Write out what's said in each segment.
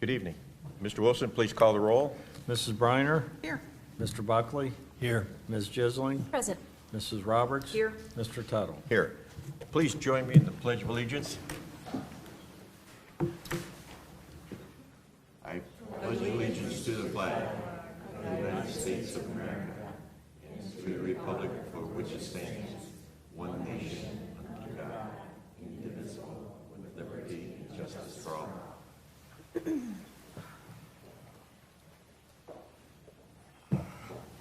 Good evening. Mr. Wilson, please call the roll. Mrs. Briner? Here. Mr. Buckley? Here. Ms. Jisling? Present. Mrs. Roberts? Here. Mr. Tuttle? Here. Please join me in the Pledge of Allegiance. I pledge allegiance to the flag of the United States of America and to the republic for which it stands, one nation, under God, indivisible, with liberty and justice for all.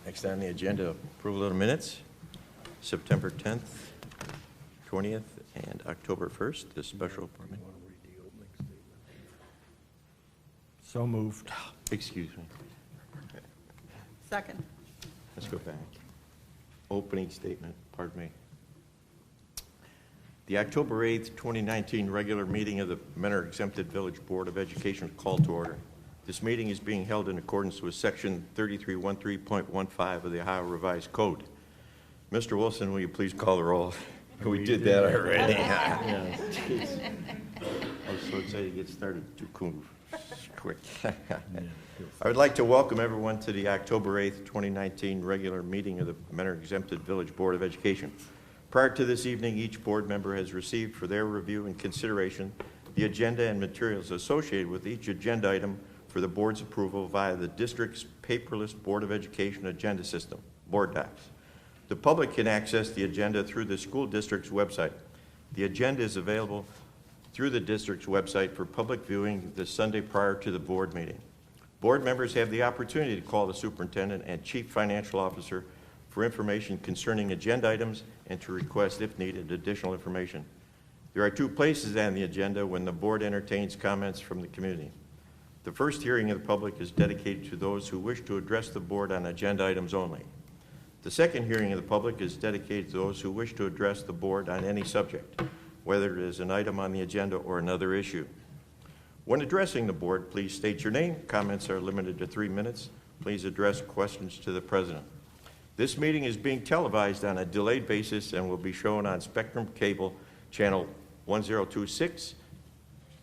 Next on the agenda, approval of the minutes, September 10th, 20th, and October 1st, this special permit. So moved. Excuse me. Second. Let's go back. Opening statement, pardon me. The October 8th, 2019 regular meeting of the Mentor Exempted Village Board of Education is called to order. This meeting is being held in accordance with Section 3313.15 of the Ohio Revised Code. Mr. Wilson, will you please call the roll? We did that already. I was so excited to get started too quick. I would like to welcome everyone to the October 8th, 2019 regular meeting of the Mentor Exempted Village Board of Education. Prior to this evening, each board member has received for their review and consideration the agenda and materials associated with each agenda item for the board's approval via the district's paperless Board of Education agenda system, Board Docs. The public can access the agenda through the school district's website. The agenda is available through the district's website for public viewing the Sunday prior to the board meeting. Board members have the opportunity to call the superintendent and chief financial officer for information concerning agenda items and to request, if needed, additional information. There are two places on the agenda when the board entertains comments from the community. The first hearing of the public is dedicated to those who wish to address the board on agenda items only. The second hearing of the public is dedicated to those who wish to address the board on any subject, whether it is an item on the agenda or another issue. When addressing the board, please state your name. Comments are limited to 3 minutes. Please address questions to the president. This meeting is being televised on a delayed basis and will be shown on Spectrum Cable Channel 1026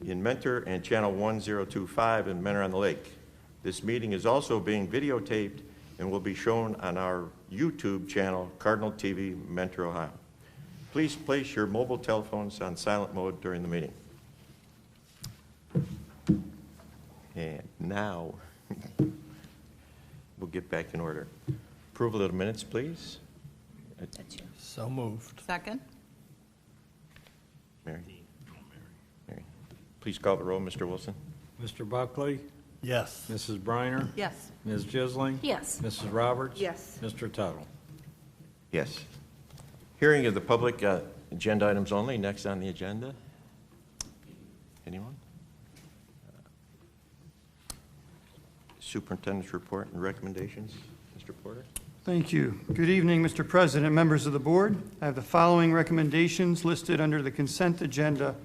in Mentor and Channel 1025 in Mentor on the Lake. This meeting is also being videotaped and will be shown on our YouTube channel, Cardinal TV, Mentor, Ohio. Please place your mobile telephones on silent mode during the meeting. And now, we'll get back in order. Approval of the minutes, please. That's you. So moved. Second. Mary. Please call the roll, Mr. Wilson. Mr. Buckley? Yes. Mrs. Briner? Yes. Ms. Jisling? Yes. Mrs. Roberts? Yes. Mr. Tuttle? Yes. Hearing of the public, agenda items only. Next on the agenda. Anyone? Superintendent's report and recommendations. Mr. Porter. Thank you. Good evening, Mr. President, members of the board. I have the following recommendations listed under the consent agenda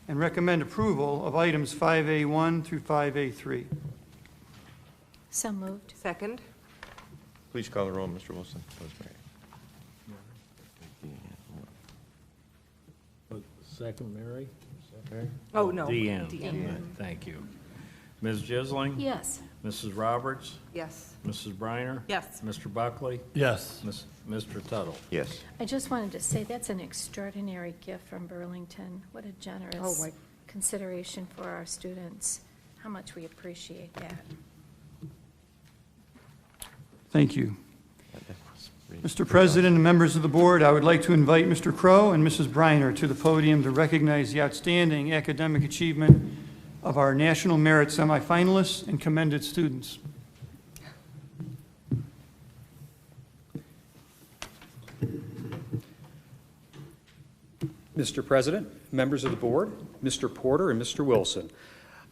and recommend approval of items 5A1 through 5A3. So moved. Second. Please call the roll, Mr. Wilson. Second, Mary? Oh, no. Deanne. Deanne. Thank you. Ms. Jisling? Yes. Mrs. Roberts? Yes. Mrs. Briner? Yes. Mr. Buckley? Yes. Mr. Tuttle? Yes. I just wanted to say that's an extraordinary gift from Burlington. What a generous consideration for our students. How much we appreciate that. Thank you. Mr. President and members of the board, I would like to invite Mr. Crow and Mrs. Briner to the podium to recognize the outstanding academic achievement of our National Merit semifinalists and commended students. Mr. President, members of the board, Mr. Porter, and Mr. Wilson,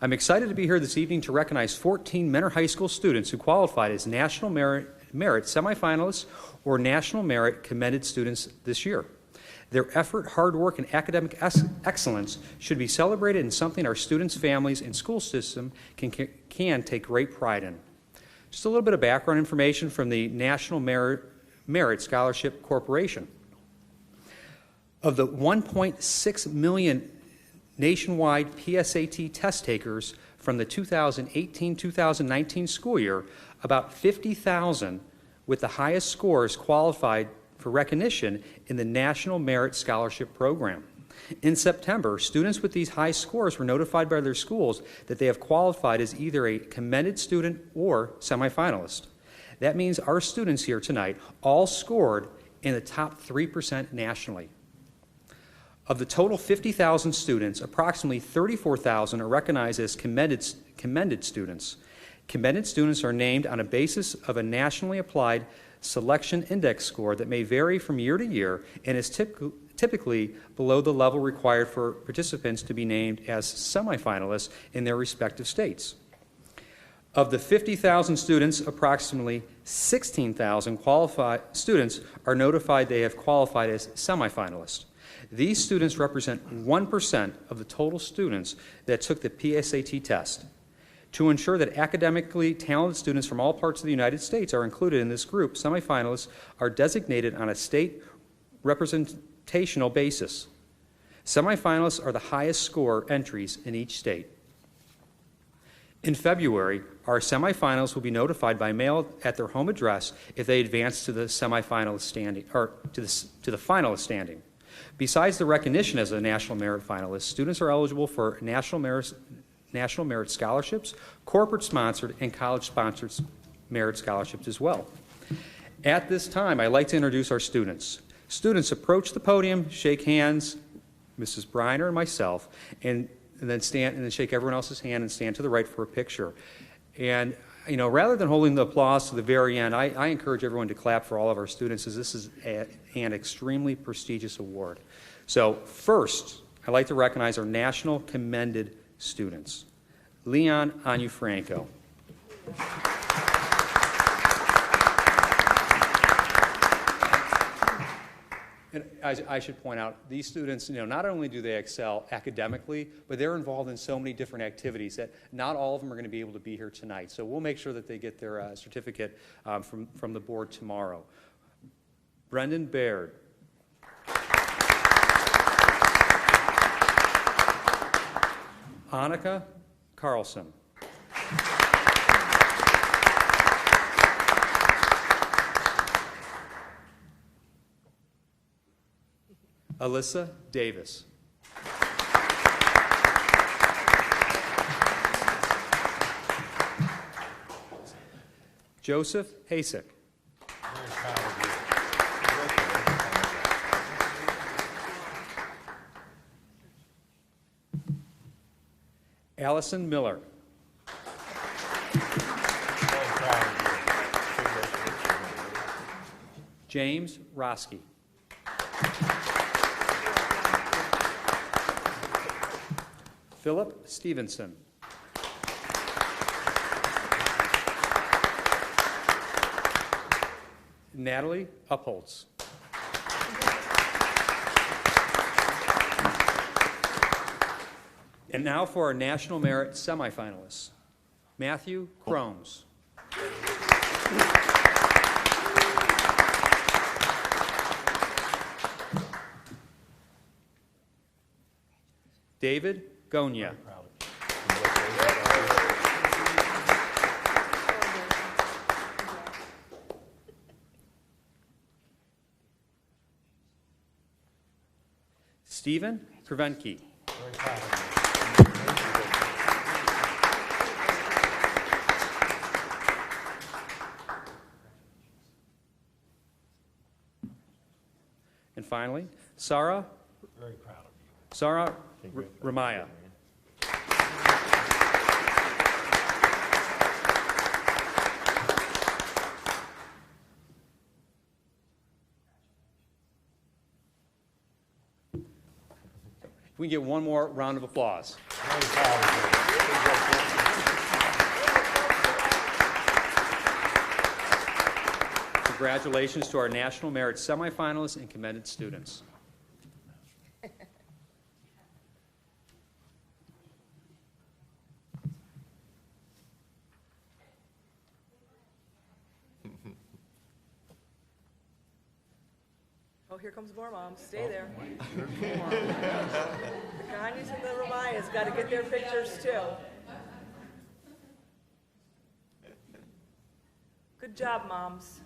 I'm excited to be here this evening to recognize 14 Mentor High School students who qualified as National Merit semifinalists or National Merit commended students this year. Their effort, hard work, and academic excellence should be celebrated and something our students, families, and school system can take great pride in. Just a little bit of background information from the National Merit Scholarship Corporation. Of the 1.6 million nationwide PSAT test takers, from the 2018-2019 school year, about 50,000 with the highest scores qualified for recognition in the National Merit Scholarship Program. In September, students with these high scores were notified by their schools that they have qualified as either a commended student or semifinalist. That means our students here tonight all scored in the top 3% nationally. Of the total 50,000 students, approximately 34,000 are recognized as commended students. Commended students are named on a basis of a nationally applied selection index score that may vary from year to year and is typically below the level required for participants to be named as semifinalists in their respective states. Of the 50,000 students, approximately 16,000 students are notified they have qualified as semifinalists. These students represent 1% of the total students that took the PSAT test. To ensure that academically talented students from all parts of the United States are included in this group, semifinalists are designated on a state representational basis. Semifinalists are the highest score entries in each state. In February, our semifinalists will be notified by mail at their home address if they advance to the semifinalist standing, or to the finalist standing. Besides the recognition as a National Merit finalist, students are eligible for National Merit Scholarships, corporate-sponsored, and college-sponsored merit scholarships as well. At this time, I'd like to introduce our students. Students, approach the podium, shake hands, Mrs. Briner and myself, and then stand and then shake everyone else's hand and stand to the right for a picture. And rather than holding the applause to the very end, I encourage everyone to clap for all of our students, as this is an extremely prestigious award. So first, I'd like to recognize our National Commended students. Leon Anufranco. And I should point out, these students, not only do they excel academically, but they're involved in so many different activities that not all of them are going to be able to be here tonight. So we'll make sure that they get their certificate from the board tomorrow. Brendan Baird. Annika Carlson. Alyssa Davis. Joseph Hasek. Allison Miller. James Roski. Philip Stevenson. Natalie Upholtz. And now for our National Merit semifinalists. Matthew Cromes. David Gonya. Stephen Kravenke. And finally, Sarah. Very proud of you. Sarah Ramaya. We can get one more round of applause. Congratulations to our National Merit semifinalists and commended students. Oh, here comes more moms. Stay there. The Ganyas and the Ramayas got to get their pictures too. Good job, moms.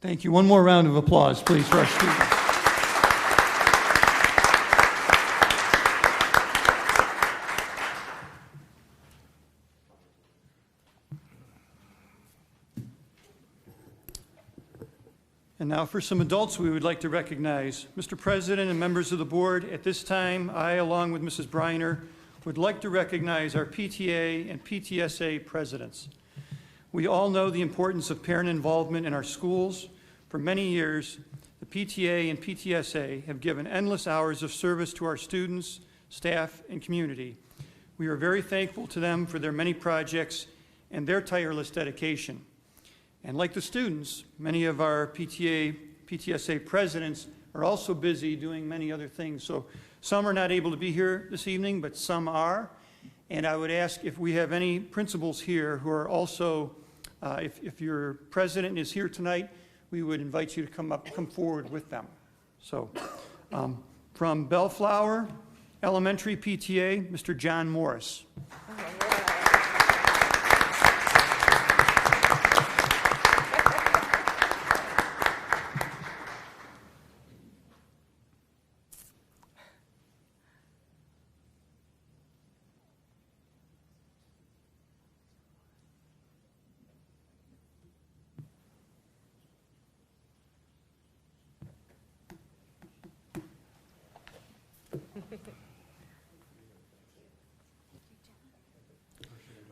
Thank you. One more round of applause, please, for our students. And now for some adults we would like to recognize. Mr. President and members of the board, at this time, I, along with Mrs. Briner, would like to recognize our PTA and PTSA presidents. We all know the importance of parent involvement in our schools. For many years, the PTA and PTSA have given endless hours of service to our students, staff, and community. We are very thankful to them for their many projects and their tireless dedication. And like the students, many of our PTA, PTSA presidents are also busy doing many other things. So some are not able to be here this evening, but some are. And I would ask if we have any principals here who are also, if your president is here tonight, we would invite you to come forward with them. So from Bellflower Elementary PTA, Mr. John Morris.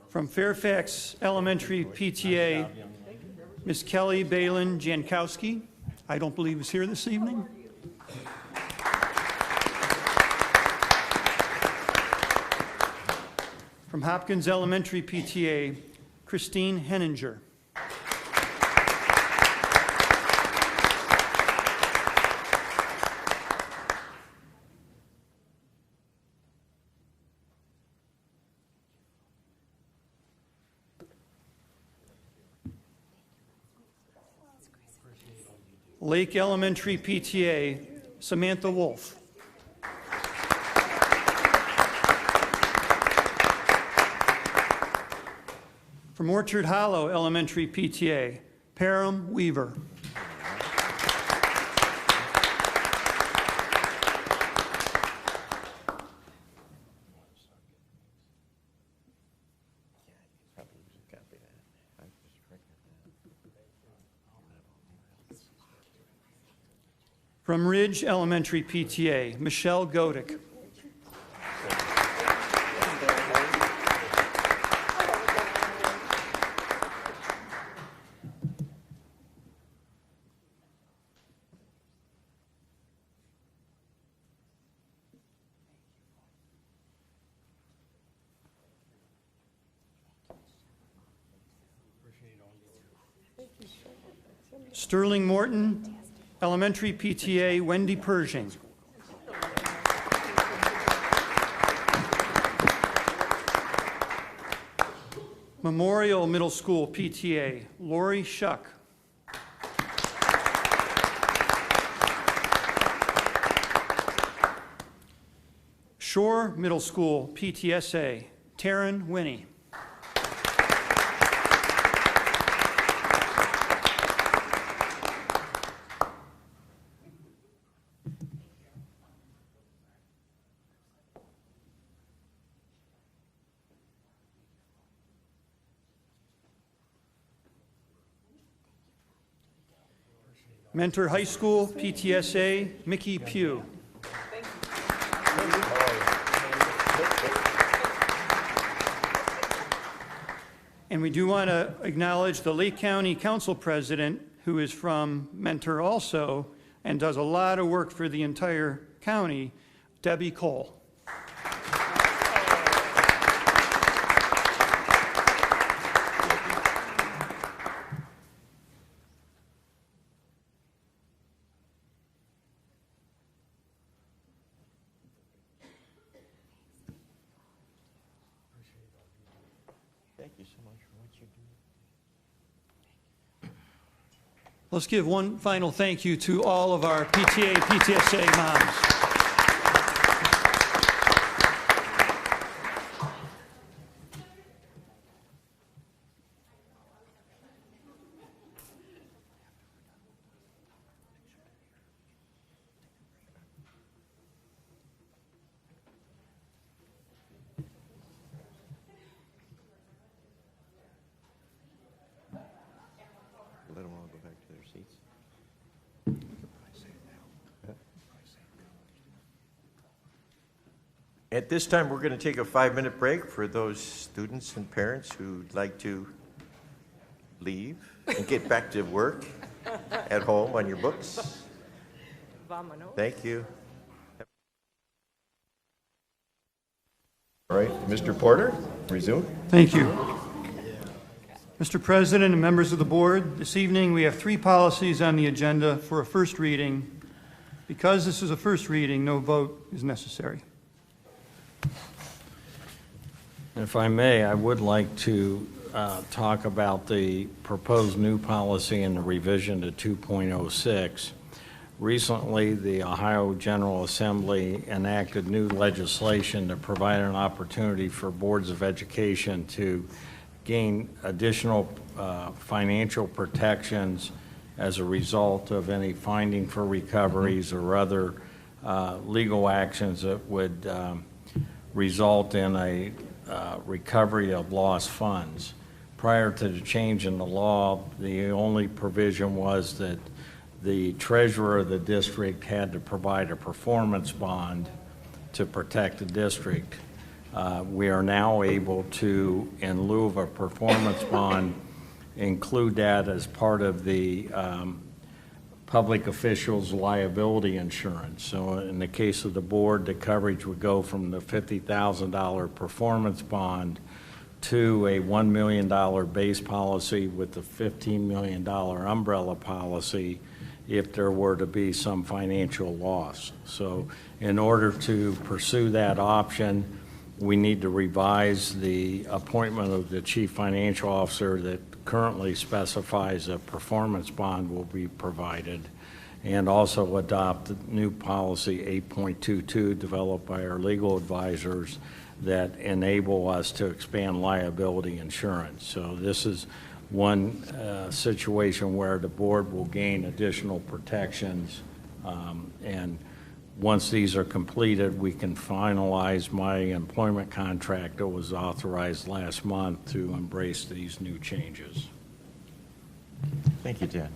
From Fairfax Elementary PTA, Ms. Kelly Balin Jankowski, I don't believe is here this evening. From Hopkins Elementary PTA, Christine Henninger. Lake Elementary PTA, Samantha Wolf. From Orchard Hollow Elementary PTA, Param Weaver. From Ridge Elementary PTA, Michelle Godick. Sterling Morton Elementary PTA, Wendy Pershing. Memorial Middle School PTA, Lori Shuck. Shore Middle School PTSA, Taryn Winnie. Mentor High School, PTSA, Mickey Pugh. And we do want to acknowledge the Lake County Council President, who is from Mentor also, and does a lot of work for the entire county, Debbie Cole. Thank you so much for what you do. Let's give one final thank you to all of our PTA, PTSA moms. let them all go back to their seats. At this time, we're going to take a 5-minute break for those students and parents who'd like to leave and get back to work at home on your books. Thank you. All right, Mr. Porter, resume. Thank you. Mr. President and members of the board, this evening we have 3 policies on the agenda for a first reading. Because this is a first reading, no vote is necessary. If I may, I would like to talk about the proposed new policy and the revision to 2.06. Recently, the Ohio General Assembly enacted new legislation to provide an opportunity for boards of education to gain additional financial protections as a result of any finding for recoveries or other legal actions that would result in a recovery of lost funds. Prior to the change in the law, the only provision was that the treasurer of the district had to provide a performance bond to protect the district. We are now able to, in lieu of a performance bond, include that as part of the public officials' liability insurance. So in the case of the board, the coverage would go from the $50,000 performance bond to a $1 million base policy with the $15 million umbrella policy if there were to be some financial loss. So in order to pursue that option, we need to revise the appointment of the chief financial officer that currently specifies a performance bond will be provided, and also adopt the new policy 8.22 developed by our legal advisors that enable us to expand liability insurance. So this is one situation where the board will gain additional protections, and once these are completed, we can finalize my employment contract that was authorized last month to embrace these new changes. Thank you, Dan.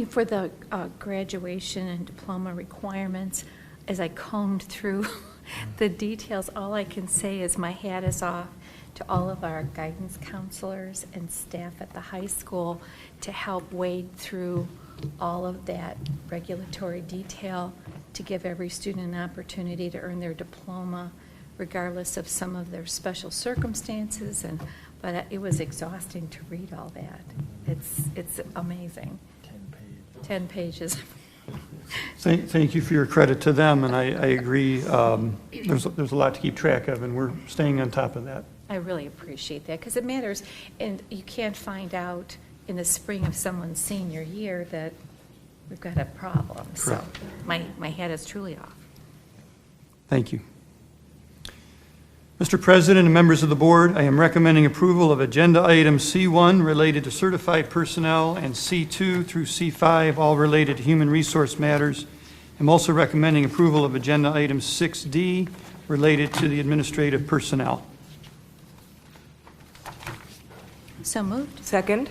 For the graduation and diploma requirements, as I combed through the details, all I can say is my hat is off to all of our guidance counselors and staff at the high school to help wade through all of that regulatory detail to give every student an opportunity to earn their diploma regardless of some of their special circumstances. But it was exhausting to read all that. It's amazing. 10 pages. Thank you for your credit to them, and I agree. There's a lot to keep track of, and we're staying on top of that. I really appreciate that because it matters, and you can't find out in the spring of someone's senior year that we've got a problem. Correct. So my hat is truly off. Thank you. Mr. President and members of the board, I am recommending approval of agenda item C1 related to certified personnel and C2 through C5, all related to human resource matters. I'm also recommending approval of agenda item 6D related to the administrative personnel. So moved. Second?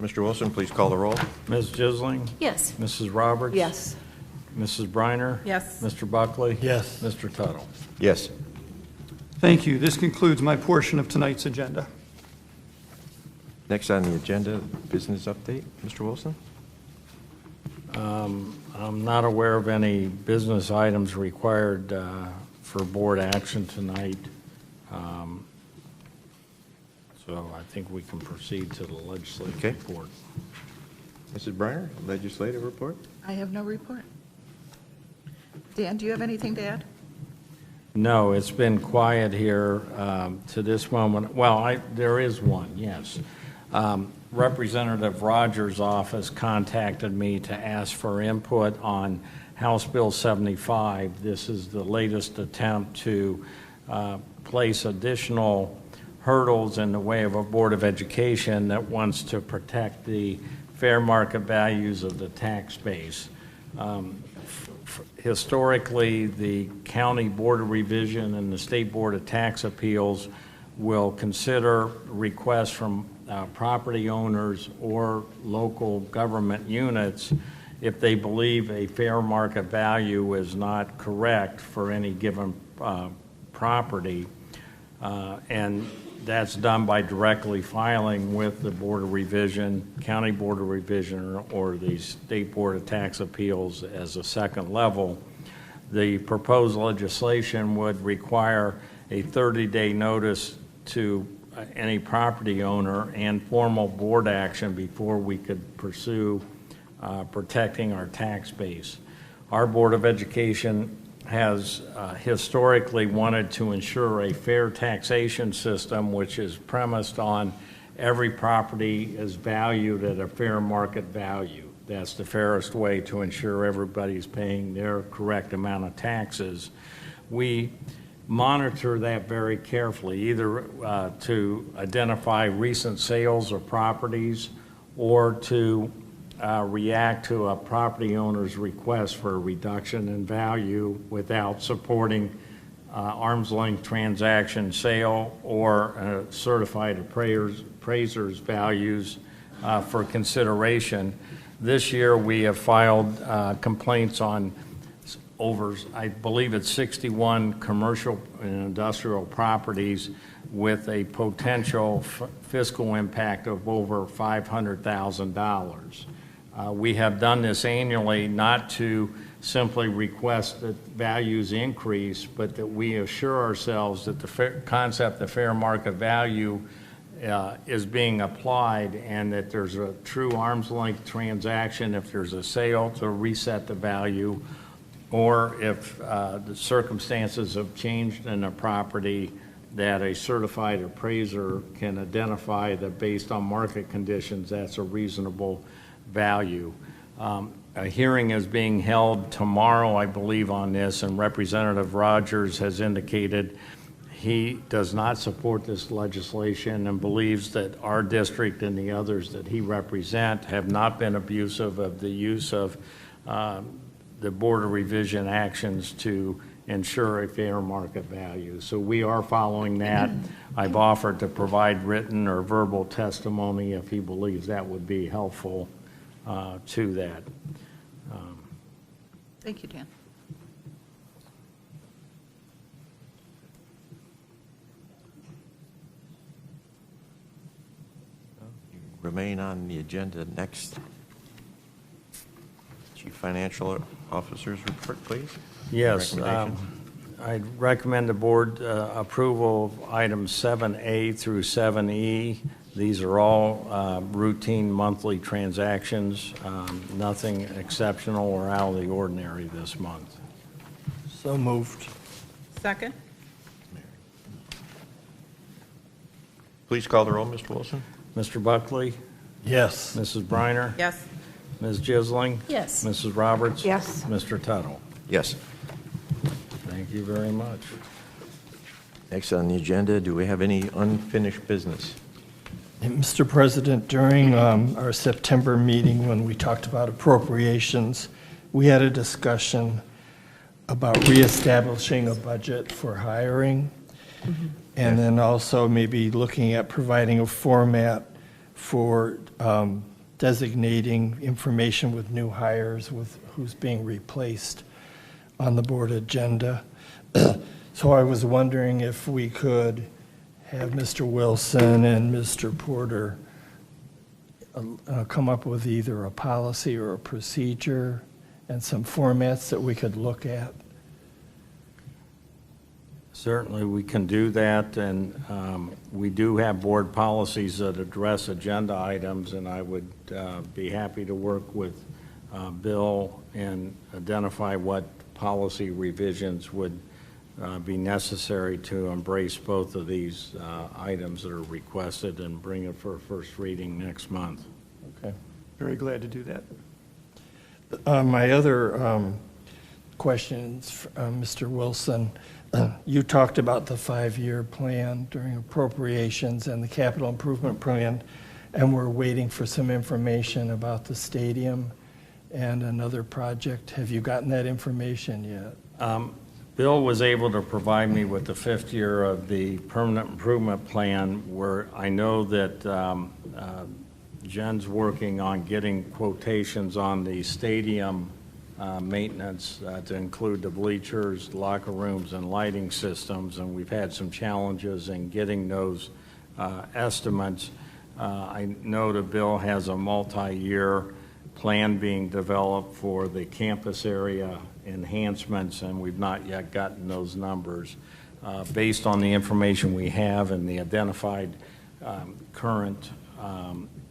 Mr. Wilson, please call the roll. Ms. Jisling? Yes. Mrs. Roberts? Yes. Mrs. Briner? Yes. Mr. Buckley? Yes. Mr. Tuttle? Yes. Thank you. This concludes my portion of tonight's agenda. Next on the agenda, business update. Mr. Wilson? I'm not aware of any business items required for board action tonight. So I think we can proceed to the legislative Okay. report. Mrs. Briner, legislative report? I have no report. Dan, do you have anything to add? No, it's been quiet here to this moment. Well, there is one, yes. Representative Rogers' office contacted me to ask for input on House Bill 75. This is the latest attempt to place additional hurdles in the way of a Board of Education that wants to protect the fair market values of the tax base. Historically, the County Board of Revision and the State Board of Tax Appeals will consider requests from property owners or local government units if they believe a fair market value is not correct for any given property. And that's done by directly filing with the Board of Revision, County Board of Revision, or the State Board of Tax Appeals as a second level. The proposed legislation would require a 30-day notice to any property owner and formal board action before we could pursue protecting our tax base. Our Board of Education has historically wanted to ensure a fair taxation system which is premised on every property is valued at a fair market value. That's the fairest way to ensure everybody's paying their correct amount of taxes. We monitor that very carefully, either to identify recent sales of properties or to react to a property owner's request for a reduction in value without supporting arm's length transaction sale or certified appraiser's values for consideration. This year we have filed complaints on over, I believe it's 61 commercial and industrial properties with a potential fiscal impact of over $500,000. We have done this annually not to simply request that values increase, but that we assure ourselves that the concept of fair market value is being applied and that there's a true arm's length transaction if there's a sale to reset the value, or if the circumstances have changed in a property, that a certified appraiser can identify that based on market conditions that's a reasonable value. A hearing is being held tomorrow, I believe, on this, and Representative Rogers has indicated he does not support this legislation and believes that our district and the others that he represents have not been abusive of the use of the Board of Revision actions to ensure a fair market value. So we are following that. I've offered to provide written or verbal testimony if he believes that would be helpful to that. Thank you, Dan. Remain on the agenda. Next, Chief Financial Officer's report, please. Yes, Recommendations. I recommend the board approval of items 7A through 7E. These are all routine monthly transactions, nothing exceptional or out of the ordinary this month. So moved. Second? Please call the roll, Mr. Wilson. Mr. Buckley, Yes. Mrs. Briner, Yes. Ms. Jisling, Yes. Mrs. Roberts. Yes. Mr. Tuttle. Yes. Thank you very much. Next on the agenda, do we have any unfinished business? Mr. President, during our September meeting when we talked about appropriations, we had a discussion about reestablishing a budget for hiring, and then also maybe looking at providing a format for designating information with new hires, with who's being replaced on the board agenda. So I was wondering if we could have Mr. Wilson and Mr. Porter come up with either a policy or a procedure and some formats that we could look at. Certainly, we can do that, and we do have board policies that address agenda items, and I would be happy to work with Bill and identify what policy revisions would be necessary to embrace both of these items that are requested and bring it for a first reading next month. Okay, very glad to do that. My other questions, Mr. Wilson, you talked about the 5-year plan during appropriations and the capital improvement plan, and we're waiting for some information about the stadium and another project. Have you gotten that information yet? Bill was able to provide me with the fifth year of the permanent improvement plan, where I know that Jen's working on getting quotations on the stadium maintenance to include the bleachers, locker rooms, and lighting systems, and we've had some challenges in getting those estimates. I know the bill has a multi-year plan being developed for the campus area enhancements, and we've not yet gotten those numbers. Based on the information we have and the identified current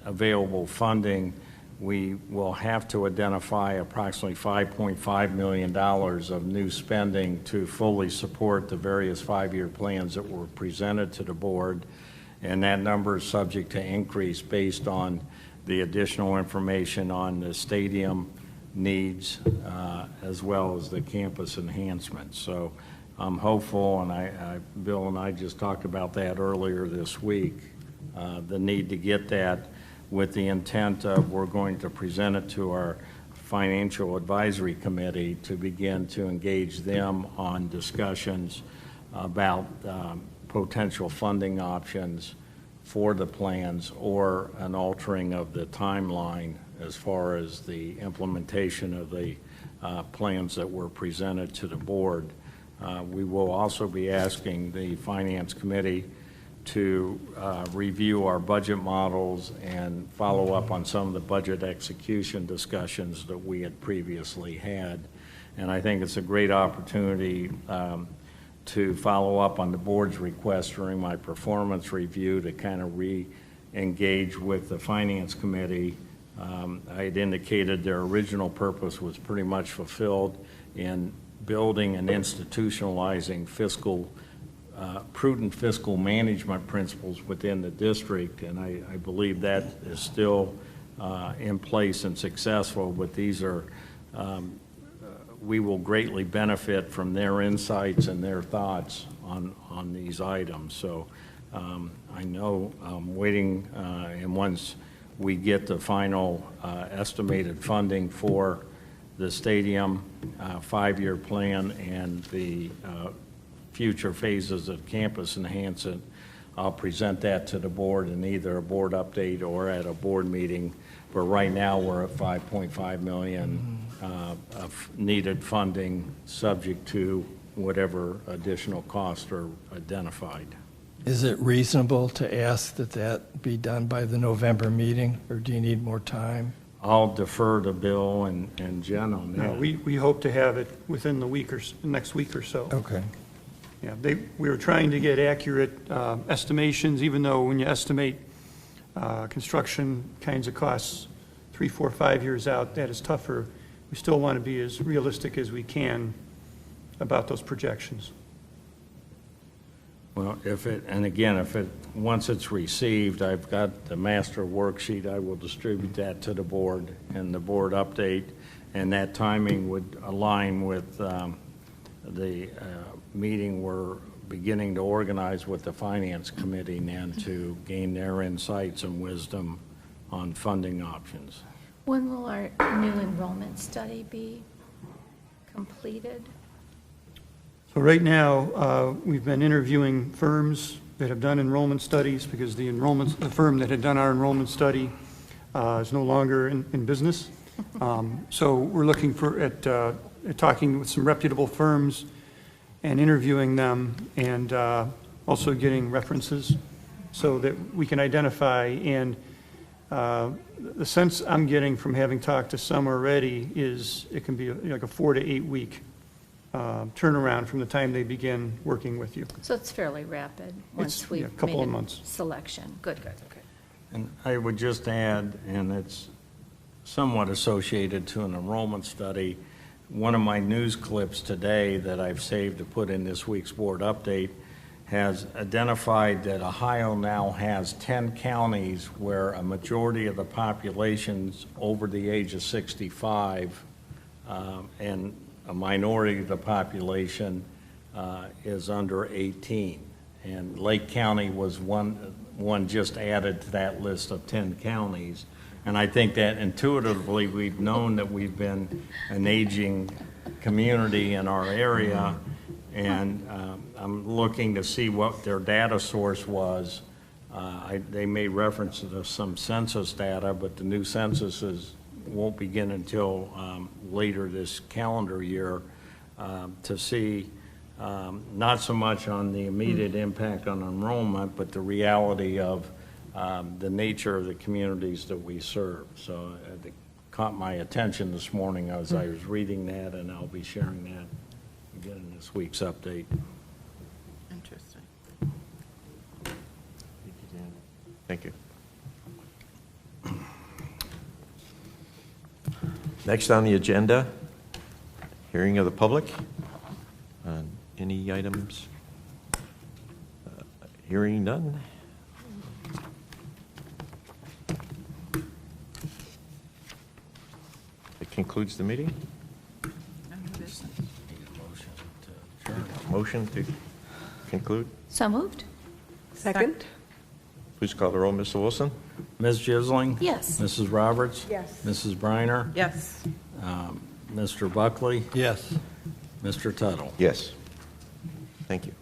available funding, we will have to identify approximately $5.5 million of new spending to fully support the various five-year plans that were presented to the board, and that number is subject to increase based on the additional information on the stadium needs as well as the campus enhancements. So I'm hopeful, and Bill and I just talked about that earlier this week, the need to get that with the intent of we're going to present it to our Financial Advisory Committee to begin to engage them on discussions about potential funding options for the plans or an altering of the timeline as far as the implementation of the plans that were presented to the board. We will also be asking the Finance Committee to review our budget models and follow up on some of the budget execution discussions that we had previously had. And I think it's a great opportunity to follow up on the board's request during my performance review to kind of re-engage with the Finance Committee. I had indicated their original purpose was pretty much fulfilled in building and institutionalizing prudent fiscal management principles within the district, and I believe that is still in place and successful, but these are we will greatly benefit from their insights and their thoughts on these items. So I know I'm waiting, and once we get the final estimated funding for the stadium five-year plan and the future phases of campus enhancement, I'll present that to the board in either a board update or at a board meeting. But right now, we're at $5.5 million of needed funding, subject to whatever additional costs are identified. Is it reasonable to ask that that be done by the November meeting, or do you need more time? I'll defer to Bill and Jen on that. No, we hope to have it within the next week or so. Okay. Yeah, we were trying to get accurate estimations, even though when you estimate construction kinds of costs 3, 4, 5 years out, that is tougher. We still want to be as realistic as we can about those projections. Well, once it's received, I've got the master worksheet. I will distribute that to the board and the board update, and that timing would align with the meeting we're beginning to organize with the Finance Committee now to gain their insights and wisdom on funding options. When will our new enrollment study be completed? So right now, we've been interviewing firms that have done enrollment studies because the firm that had done our enrollment study is no longer in business. So we're looking at talking with some reputable firms and interviewing them, and also getting references so that we can identify. And the sense I'm getting from having talked to some already is it can be like a 4 to 8 week turnaround from the time they begin working with you. So it's fairly rapid once we've a couple made of a months. selection. Good, okay. And I would just add, and it's somewhat associated to an enrollment study, one of my news clips today that I've saved to put in this week's board update has identified that Ohio now has 10 counties where a majority of the population's over the age of 65, and a minority of the population is under 18. And Lake County was one just added to that list of 10 counties. And I think that intuitively we've known that we've been an aging community in our area, And I'm looking to see what their data source was. They made reference to some census data, but the new censuses won't begin until later this calendar year, to see not so much on the immediate impact on enrollment, but the reality of the nature of the communities that we serve. So it caught my attention this morning as I was reading that, and I'll be sharing that again in this week's update. Interesting. Thank you. Next on the agenda, hearing of the public. Any items? Hearing none. That concludes the meeting. Motion to conclude. So moved? Second? Please call the roll, Mr. Wilson. Ms. Jisling? Yes. Mrs. Roberts? Yes. Mrs. Briner? Yes. Mr. Buckley? Yes. Mr. Tuttle? Yes. Thank you.